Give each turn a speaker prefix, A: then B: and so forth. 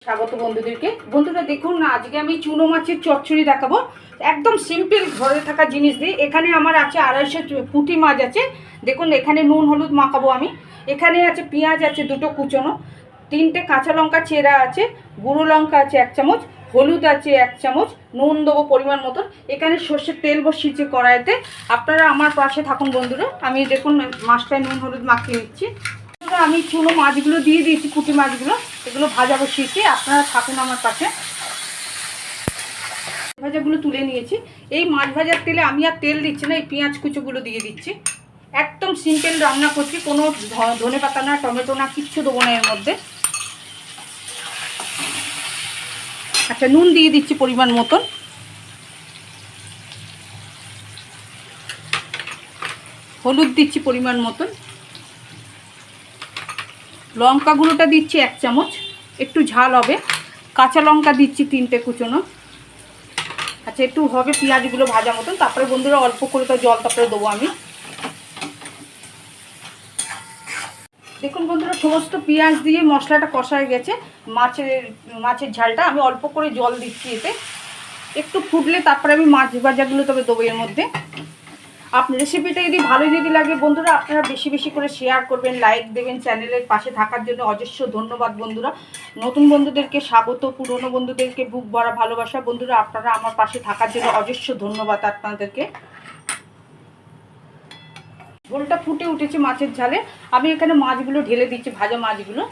A: স্বাগত বন্ধুদেরকে। বন্ধুরা দেখুন না, আজকে আমি চুনো মাছের চচ্চড়ি দেখাবো, একদম সিম্পল ঘরে থাকা জিনিস দিয়ে। এখানে আমার আছে 250 পুঁটি মাছ আছে। দেখুন এখানে নুন হলুদ মাখাবো আমি। এখানে আছে পেঁয়াজ আছে দুটো কুচনো, 3টে কাঁচা লঙ্কা চেরা আছে, গুঁড়ো লঙ্কা আছে 1 চামচ, হলুদ আছে 1 চামচ, নুন দেবো পরিমাণ মতো। এখানে সর্ষের তেল বসিয়েছি কড়াইতে। আপনারা আমার পাশে থাকুন বন্ধুরা। আমি দেখুন মাছটায় নুন হলুদ মাখিয়ে নিচ্ছি। আমি চুনো মাছগুলো দিয়ে দিয়েছি, পুঁটি মাছগুলো, এগুলো ভাজা বসিয়েছি। আপনারা থাকুন আমার পাশে। ভাজাগুলো তুলে নিয়েছি। এই মাছ ভাজার তেলে আমি আর তেল দিচ্ছি না, এই পেঁয়াজ কুচোগুলো দিয়ে দিচ্ছি। একদম সিম্পল রান্না করছি, কোনো ধনে পাতা না, টমেটো না, কিচ্ছু দেবো না এর মধ্যে। আচ্ছা, নুন দিয়ে দিচ্ছি পরিমাণ মতন, হলুদ দিচ্ছি পরিমাণ মতন, লঙ্কা গুঁড়োটা দিচ্ছি 1 চামচ, একটু ঝাল হবে। কাঁচা লঙ্কা দিচ্ছি 3টে কুচোনো। আচ্ছা, একটু হবে পেঁয়াজগুলো ভাজা মতন। তারপরে বন্ধুরা অল্প করে তো জল তারপরে দেবো আমি। দেখুন বন্ধুরা, সমস্ত পেঁয়াজ দিয়ে মশলাটা কষা হয়ে গেছে। মাছের ঝালটা আমি অল্প করে জল দিচ্ছি এতে। একটু ফুটলে তারপরে আমি মাছ ভাজাগুলো তবে দেবো এর মধ্যে। আপনার রেসিপিটা যদি লাগে বন্ধুরা, আপনারা বেশি বেশি করে শেয়ার করবেন, লাইক দেবেন। চ্যানেলের পাশে থাকার জন্য অজস্র ধন্যবাদ বন্ধুরা। নতুন বন্ধুদেরকে স্বাগত, পুরনো বন্ধুদেরকে বুক ভরা ভালোবাসা। বন্ধুরা আপনারা আমার পাশে থাকার জন্য অজস্র ধন্যবাদ আপনাদেরকে। ঝোলটা ফুটে উঠেছে মাছের ঝালে। আমি এখানে মাছগুলো ঢেলে দিচ্ছি, ভাজা মাছগুলো।